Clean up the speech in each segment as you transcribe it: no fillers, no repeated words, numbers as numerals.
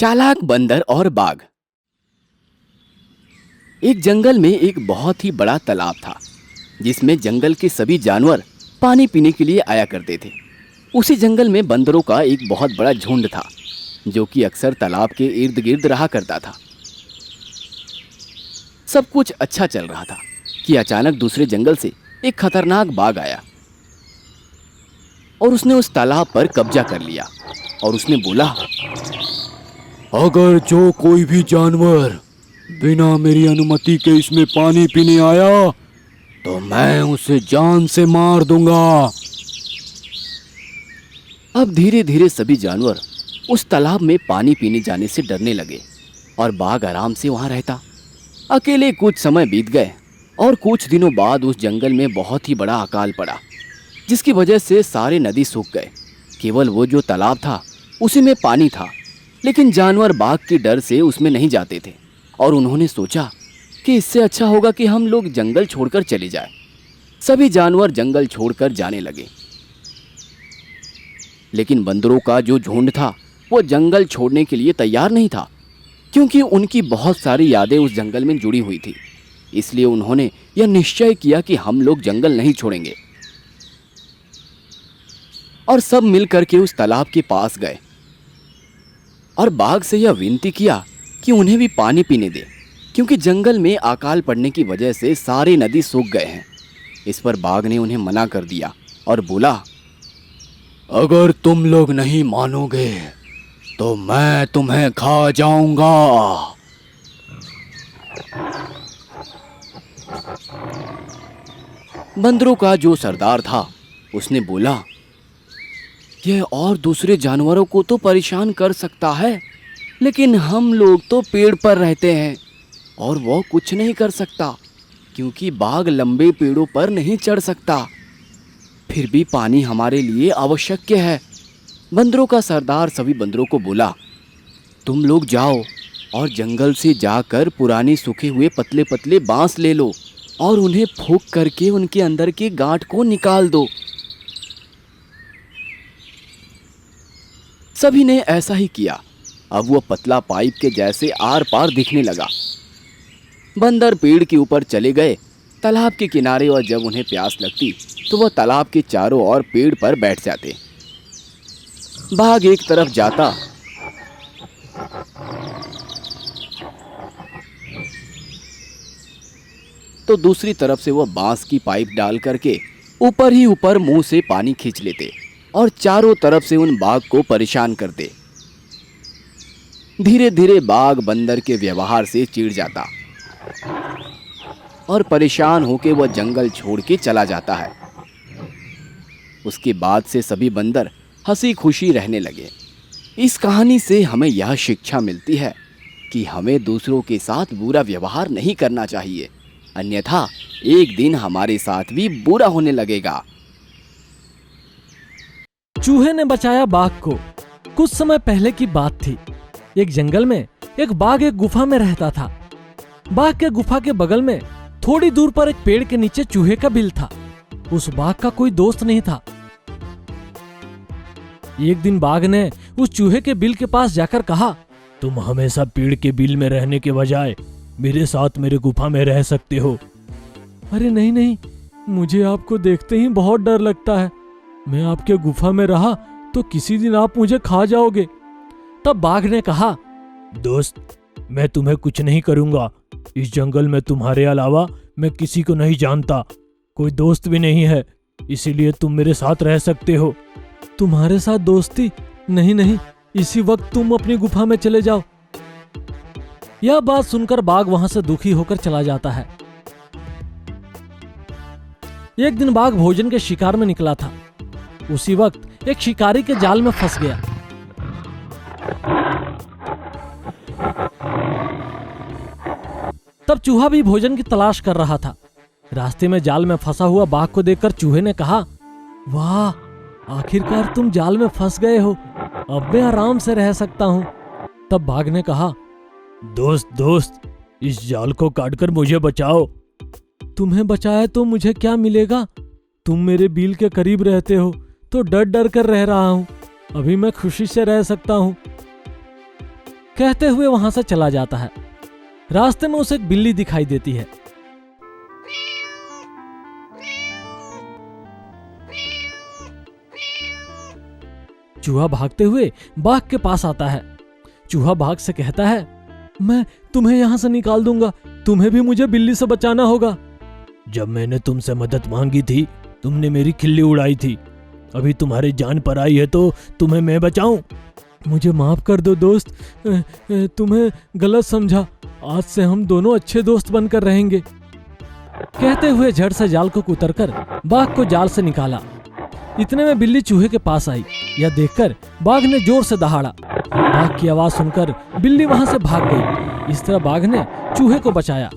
चालाक बंदर और बाघ। एक जंगल में एक बहुत ही बड़ा तालाब था जिसमें जंगल के सभी जानवर पानी पीने के लिए आया करते थे। उसी जंगल में बंदरों का एक बहुत बड़ा झुंड था जो कि अक्सर तालाब के इर्द गिर्द रहा करता था। सब कुछ अच्छा चल रहा था कि अचानक दूसरे जंगल से एक खतरनाक बाघ आया और उसने उस तालाब पर कब्जा कर लिया और उसने बोला, अगर जो कोई भी जानवर बिना मेरी अनुमति के इसमें पानी पीने आया तो मैं उसे जान से मार दूंगा। अब धीरे धीरे सभी जानवर उस तालाब में पानी पीने जाने से डरने लगे और बाघ आराम से वहां रहता। अकेले कुछ समय बीत गए और कुछ दिनों बाद उस जंगल में बहुत ही बड़ा अकाल पड़ा जिसकी वजह से सारे नदी सूख गए। केवल वो जो तालाब था उसी में पानी था, लेकिन जानवर बाघ के डर से उसमें नहीं जाते थे और उन्होंने सोचा कि इससे अच्छा होगा कि हम लोग जंगल छोड़कर चले जाएं। सभी जानवर जंगल छोड़कर जाने लगे, लेकिन बंदरों का जो झुंड था वो जंगल छोड़ने के लिए तैयार नहीं था क्योंकि उनकी बहुत सारी यादें उस जंगल में जुड़ी हुई थी। इसलिए उन्होंने यह निश्चय किया कि हम लोग जंगल नहीं छोड़ेंगे और सब मिलकर के उस तालाब के पास गए और बाघ से यह विनती किया कि उन्हें भी पानी पीने दे क्योंकि जंगल में अकाल पड़ने की वजह से सारी नदी सूख गए हैं। इस पर बाघ ने उन्हें मना कर दिया और बोला, अगर तुम लोग नहीं मानोगे तो मैं तुम्हें खा जाऊंगा। बंदरों का जो सरदार था उसने बोला, यह और दूसरे जानवरों को तो परेशान कर सकता है, लेकिन हम लोग तो पेड़ पर रहते हैं और वो कुछ नहीं कर सकता क्योंकि बाघ लंबे पेड़ों पर नहीं चढ़ सकता। फिर भी पानी हमारे लिए आवश्यक है। बंदरों का सरदार सभी बंदरों को बोला, तुम लोग जाओ और जंगल से जाकर पुराने सूखे हुए पतले पतले बांस ले लो और उन्हें फूंक करके उनके अंदर के गांठ को निकाल दो। सभी ने ऐसा ही किया। अब वो पतला पाइप के जैसे आर पार दिखने लगा। बंदर पेड़ के ऊपर चले गए तालाब के किनारे और जब उन्हें प्यास लगती तो वह तालाब के चारों ओर पेड़ पर बैठ जाते। बाघ एक तरफ जाता तो दूसरी तरफ से वह बांस की पाइप डाल करके ऊपर ही ऊपर मुंह से पानी खींच लेते और चारों तरफ से उन बाघ को परेशान करते। धीरे धीरे बाघ बंदर के व्यवहार से चिढ़ जाता और परेशान होकर वह जंगल छोड़ के चला जाता है। उसके बाद से सभी बंदर हंसी खुशी रहने लगे। इस कहानी से हमें यह शिक्षा मिलती है कि हमें दूसरों के साथ बुरा व्यवहार नहीं करना चाहिए, अन्यथा एक दिन हमारे साथ भी बुरा होने लगेगा। चूहे ने बचाया बाघ को। कुछ समय पहले की बात थी। एक जंगल में एक बाघ एक गुफा में रहता था। बाघ के गुफा के बगल में थोड़ी दूर पर एक पेड़ के नीचे चूहे का बिल था। उस बाघ का कोई दोस्त नहीं था। एक दिन बाघ ने उस चूहे के बिल के पास जाकर कहा, तुम हमेशा पेड़ के बिल में रहने के बजाय मेरे साथ मेरे गुफा में रह सकते हो। अरे नहीं नहीं, मुझे आपको देखते ही बहुत डर लगता है। मैं आपके गुफा में रहा तो किसी दिन आप मुझे खा जाओगे। तब बाघ ने कहा, दोस्त, मैं तुम्हें कुछ नहीं करूंगा। इस जंगल में तुम्हारे अलावा मैं किसी को नहीं जानता, कोई दोस्त भी नहीं है, इसीलिए तुम मेरे साथ रह सकते हो। तुम्हारे साथ दोस्ती? नहीं नहीं, इसी वक्त तुम अपनी गुफा में चले जाओ। यह बात सुनकर बाघ वहां से दुखी होकर चला जाता है। एक दिन बाघ भोजन के शिकार में निकला था। उसी वक्त एक शिकारी के जाल में फंस गया। तब चूहा भी भोजन की तलाश कर रहा था। रास्ते में जाल में फंसा हुआ बाघ को देखकर चूहे ने कहा, वाह, आखिरकार तुम जाल में फंस गए हो। अब मैं आराम से रह सकता हूं। तब बाघ ने कहा, दोस्त, इस जाल को काटकर मुझे बचाओ। तुम्हें बचाया तो मुझे क्या मिलेगा? तुम मेरे बिल के करीब रहते हो तो डर डर कर रह रहा हूं। अभी मैं खुशी से रह सकता हूं। कहते हुए वहां से चला जाता है। रास्ते में उसे एक बिल्ली दिखाई देती है। चूहा भागते हुए बाघ के पास आता है। चूहा बाघ से कहता है, मैं तुम्हें यहां से निकाल दूंगा, तुम्हें भी मुझे बिल्ली से बचाना होगा। जब मैंने तुमसे मदद मांगी थी, तुमने मेरी खिल्ली उड़ाई थी। अभी तुम्हारी जान पर आई है तो तुम्हें मैं बचाऊं? मुझे माफ कर दो दोस्त, तुम्हें गलत समझा। आज से हम दोनों अच्छे दोस्त बनकर रहेंगे। कहते हुए झट से जाल को कुतरकर बाघ को जाल से निकाला। इतने में बिल्ली चूहे के पास आई। यह देखकर बाघ ने जोर से दहाड़ा। बाघ की आवाज सुनकर बिल्ली वहां से भाग गई। इस तरह बाघ ने चूहे को बचाया।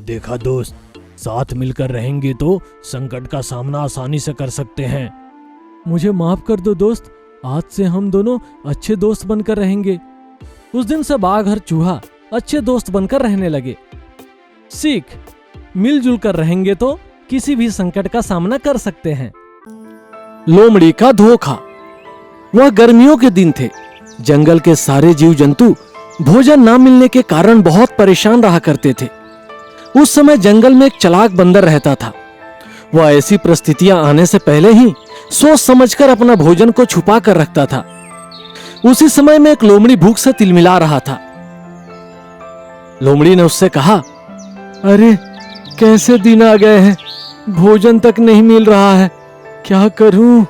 देखा दोस्त, साथ मिलकर रहेंगे तो संकट का सामना आसानी से कर सकते हैं। मुझे माफ कर दो दोस्त, आज से हम दोनों अच्छे दोस्त बनकर रहेंगे। उस दिन से बाघ और चूहा अच्छे दोस्त बनकर रहने लगे। सीख, मिलजुल कर रहेंगे तो किसी भी संकट का सामना कर सकते हैं। लोमड़ी का धोखा। वह गर्मियों के दिन थे। जंगल के सारे जीव जंतु भोजन न मिलने के कारण बहुत परेशान रहा करते थे। उस समय जंगल में एक चालाक बंदर रहता था। वह ऐसी परिस्थितियां आने से पहले ही सोच समझकर अपना भोजन को छुपा कर रखता था। उसी समय में एक लोमड़ी भूख से तिलमिला रहा था। लोमड़ी ने उससे कहा, अरे कैसे दिन आ गए हैं, भोजन तक नहीं मिल रहा है, क्या करूं?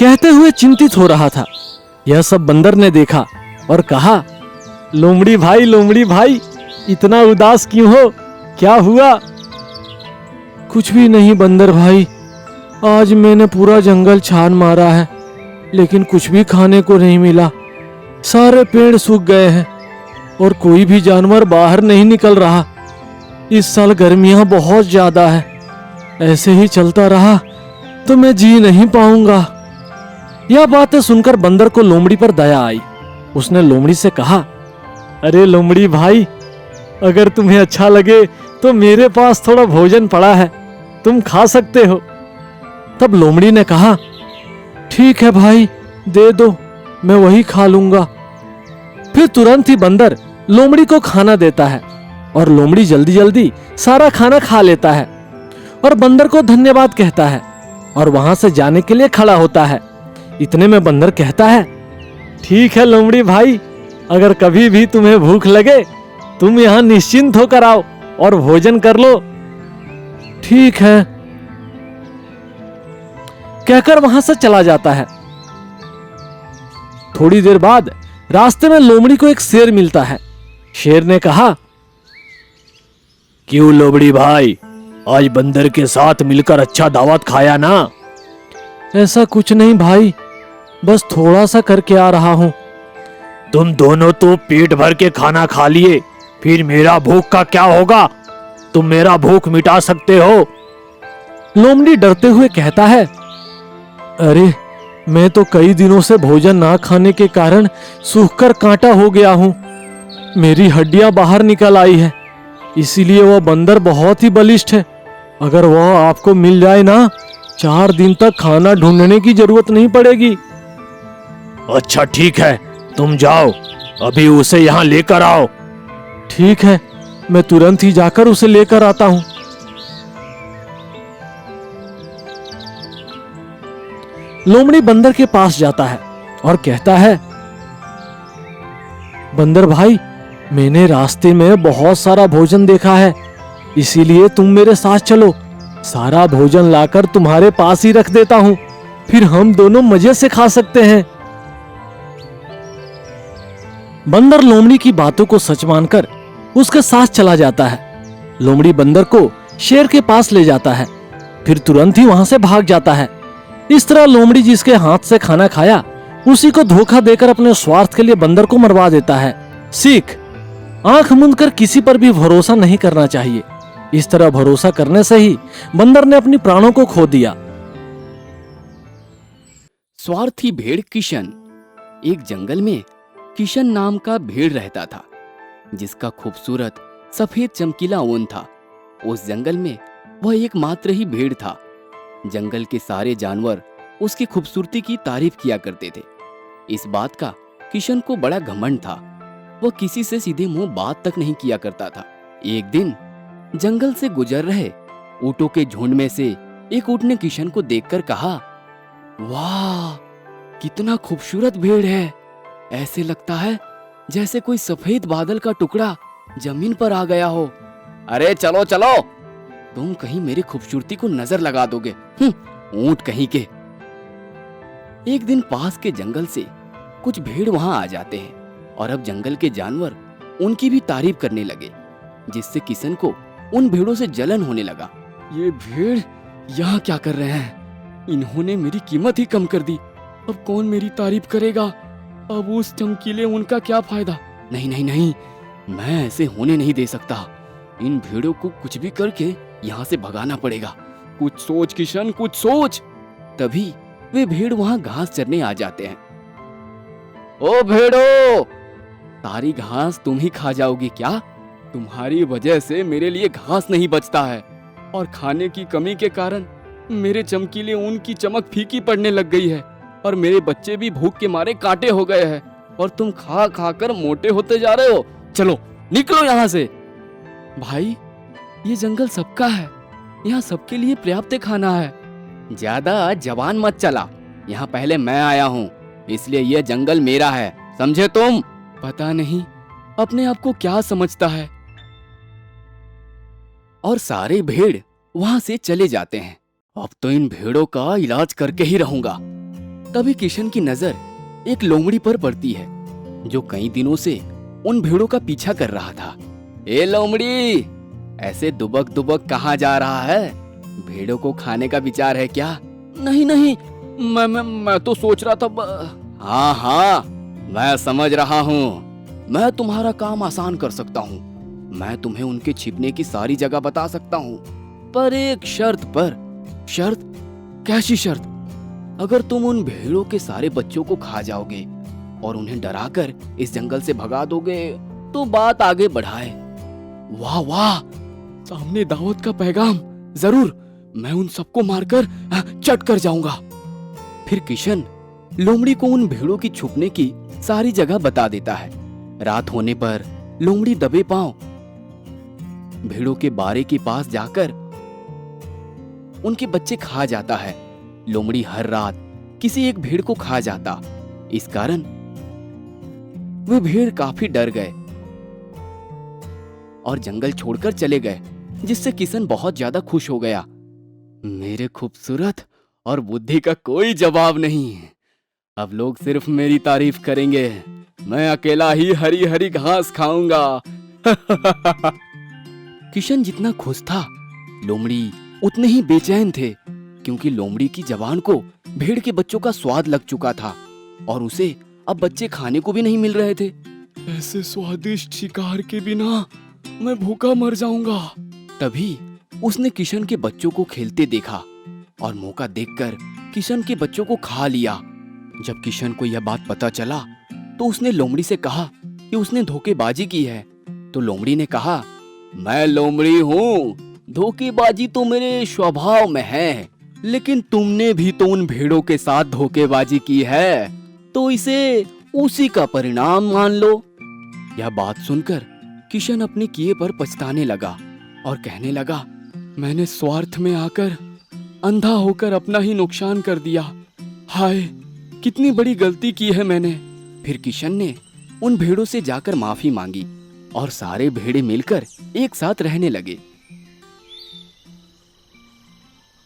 कहते हुए चिंतित हो रहा था। यह सब बंदर ने देखा और कहा, लोमड़ी भाई, इतना उदास क्यों हो, क्या हुआ? कुछ भी नहीं बंदर भाई, आज मैंने पूरा जंगल छान मारा है, लेकिन कुछ भी खाने को नहीं मिला। सारे पेड़ सूख गए हैं और कोई भी जानवर बाहर नहीं निकल रहा। इस साल गर्मियां बहुत ज्यादा है, ऐसे ही चलता रहा तो मैं जी नहीं पाऊंगा। यह बातें सुनकर बंदर को लोमड़ी पर दया आई। उसने लोमड़ी से कहा, अरे लोमड़ी भाई, अगर तुम्हें अच्छा लगे तो मेरे पास थोड़ा भोजन पड़ा है, तुम खा सकते हो। तब लोमड़ी ने कहा, ठीक है भाई, दे दो, मैं वही खा लूंगा। फिर तुरंत ही बंदर लोमड़ी को खाना देता है और लोमड़ी जल्दी जल्दी सारा खाना खा लेता है और बंदर को धन्यवाद कहता है और वहां से जाने के लिए खड़ा होता है। इतने में बंदर कहता है, ठीक है लोमड़ी भाई, अगर कभी भी तुम्हें भूख लगे तुम यहाँ निश्चिंत होकर आओ और भोजन कर लो। ठीक है, कहकर वहां से चला जाता है। थोड़ी देर बाद रास्ते में लोमड़ी को एक शेर मिलता है। शेर ने कहा, क्यों लोमड़ी भाई, आज बंदर के साथ मिलकर अच्छा दावत खाया ना? ऐसा कुछ नहीं भाई, बस थोड़ा सा करके आ रहा हूं। तुम दोनों तो पेट भर के खाना खा लिए, फिर मेरा भूख का क्या होगा? तुम मेरा भूख मिटा सकते हो? लोमड़ी डरते हुए कहता है, अरे मैं तो कई दिनों से भोजन ना खाने के कारण सूखकर कांटा हो गया हूं। मेरी हड्डियां बाहर निकल आई है, इसीलिए वह बंदर बहुत ही बलिष्ठ है। अगर वह आपको मिल जाए ना, 4 दिन तक खाना ढूंढने की जरूरत नहीं पड़ेगी। अच्छा ठीक है, तुम जाओ, अभी उसे यहाँ लेकर आओ। ठीक है, मैं तुरंत ही जाकर उसे लेकर आता हूं। लोमड़ी बंदर के पास जाता है और कहता है, बंदर भाई, मैंने रास्ते में बहुत सारा भोजन देखा है, इसीलिए तुम मेरे साथ चलो। सारा भोजन लाकर तुम्हारे पास ही रख देता हूं, फिर हम दोनों मजे से खा सकते हैं। बंदर लोमड़ी की बातों को सच मानकर उसके साथ चला जाता है। लोमड़ी बंदर को शेर के पास ले जाता है, फिर तुरंत ही वहां से भाग जाता है। इस तरह लोमड़ी जिसके हाथ से खाना खाया, उसी को धोखा देकर अपने स्वार्थ के लिए बंदर को मरवा देता है। सीख, आंख मूंदकर किसी पर भी भरोसा नहीं करना चाहिए। इस तरह भरोसा करने से ही बंदर ने अपनी प्राणों को खो दिया। स्वार्थी भेड़ किशन। एक जंगल में किशन नाम का भेड़ रहता था, जिसका खूबसूरत सफेद चमकीला ऊन था। उस जंगल में वह एकमात्र ही भेड़ था। जंगल के सारे जानवर उसकी खूबसूरती की तारीफ किया करते थे। इस बात का किशन को बड़ा घमंड था। वह किसी से सीधे मुंह बात तक नहीं किया करता था। एक दिन जंगल से गुजर रहे ऊँटों के झुंड में से एक ऊँट ने किशन को देखकर कहा, वाह, कितना खूबसूरत भेड़ है। ऐसे लगता है जैसे कोई सफेद बादल का टुकड़ा जमीन पर आ गया हो। अरे चलो चलो, तुम कहीं मेरी खूबसूरती को नजर लगा दोगे, ऊंट कहीं के। एक दिन पास के जंगल से कुछ भेड़ वहां आ जाते हैं और अब जंगल के जानवर उनकी भी तारीफ करने लगे, जिससे किशन को उन भेड़ों से जलन होने लगा। ये भेड़ यहाँ क्या कर रहे हैं? इन्होंने मेरी कीमत ही कम कर दी। अब कौन मेरी तारीफ करेगा? अब उस चमकीले उनका क्या फायदा? नहीं नहीं नहीं, मैं ऐसे होने नहीं दे सकता। इन भेड़ों को कुछ भी करके यहाँ से भगाना पड़ेगा। कुछ सोच किशन, कुछ सोच। तभी वे भेड़ वहां घास चरने आ जाते हैं। ओ भेड़ो, सारी घास तुम ही खा जाओगी क्या? तुम्हारी वजह से मेरे लिए घास नहीं बचता है और खाने की कमी के कारण मेरे चमकीले ऊन की चमक फीकी पड़ने लग गई है और मेरे बच्चे भी भूख के मारे काटे हो गए हैं और तुम खा खा कर मोटे होते जा रहे हो। चलो निकलो यहाँ से। भाई, ये जंगल सबका है, यहाँ सबके लिए पर्याप्त खाना है। ज्यादा जवान मत चला, यहाँ पहले मैं आया हूँ, इसलिए यह जंगल मेरा है, समझे तुम? पता नहीं अपने आप को क्या समझता है। और सारे भेड़ वहां से चले जाते हैं। अब तो इन भेड़ों का इलाज करके ही रहूंगा। तभी किशन की नजर एक लोमड़ी पर पड़ती है, जो कई दिनों से उन भेड़ों का पीछा कर रहा था। ए लोमड़ी, ऐसे दुबक दुबक कहाँ जा रहा है? भेड़ों को खाने का विचार है क्या? नहीं नहीं, मैं तो सोच रहा था। हाँ हाँ, मैं समझ रहा हूँ। मैं तुम्हारा काम आसान कर सकता हूँ। मैं तुम्हें उनके छिपने की सारी जगह बता सकता हूँ, पर एक शर्त पर। शर्त? कैसी शर्त? अगर तुम उन भेड़ों के सारे बच्चों को खा जाओगे और उन्हें डराकर इस जंगल से भगा दोगे तो बात आगे बढ़ाए। वाह वाह, सामने दावत का पैगाम। जरूर, मैं उन सबको मारकर चट कर जाऊंगा। फिर किशन लोमड़ी को उन भेड़ों की छुपने की सारी जगह बता देता है। रात होने पर लोमड़ी दबे पांव भेड़ों के बारे के पास जाकर उनके बच्चे खा जाता है। लोमड़ी हर रात किसी एक भेड़ को खा जाता। इस कारण वे भेड़ काफी डर गए और जंगल छोड़कर चले गए, जिससे किशन बहुत ज्यादा खुश हो गया। मेरे खूबसूरत और बुद्धि का कोई जवाब नहीं। अब लोग सिर्फ मेरी तारीफ करेंगे। मैं अकेला ही हरी हरी घास खाऊंगा। किशन जितना खुश था, लोमड़ी उतने ही बेचैन थे, क्योंकि लोमड़ी की जबान को भेड़ के बच्चों का स्वाद लग चुका था और उसे अब बच्चे खाने को भी नहीं मिल रहे थे। ऐसे स्वादिष्ट शिकार के बिना मैं भूखा मर जाऊंगा। तभी उसने किशन के बच्चों को खेलते देखा और मौका देखकर किशन के बच्चों को खा लिया। जब किशन को यह बात पता चला तो उसने लोमड़ी से कहा कि उसने धोखेबाजी की है। तो लोमड़ी ने कहा, मैं लोमड़ी हूँ, धोखेबाजी तो मेरे स्वभाव में है, लेकिन तुमने भी तो उन भेड़ों के साथ धोखेबाजी की है, तो इसे उसी का परिणाम मान लो। यह बात सुनकर किशन अपने किए पर पछताने लगा और कहने लगा, मैंने स्वार्थ में आकर अंधा होकर अपना ही नुकसान कर दिया। हाय, कितनी बड़ी गलती की है मैंने। फिर किशन ने उन भेड़ों से जाकर माफी मांगी और सारे भेड़े मिलकर एक साथ रहने लगे।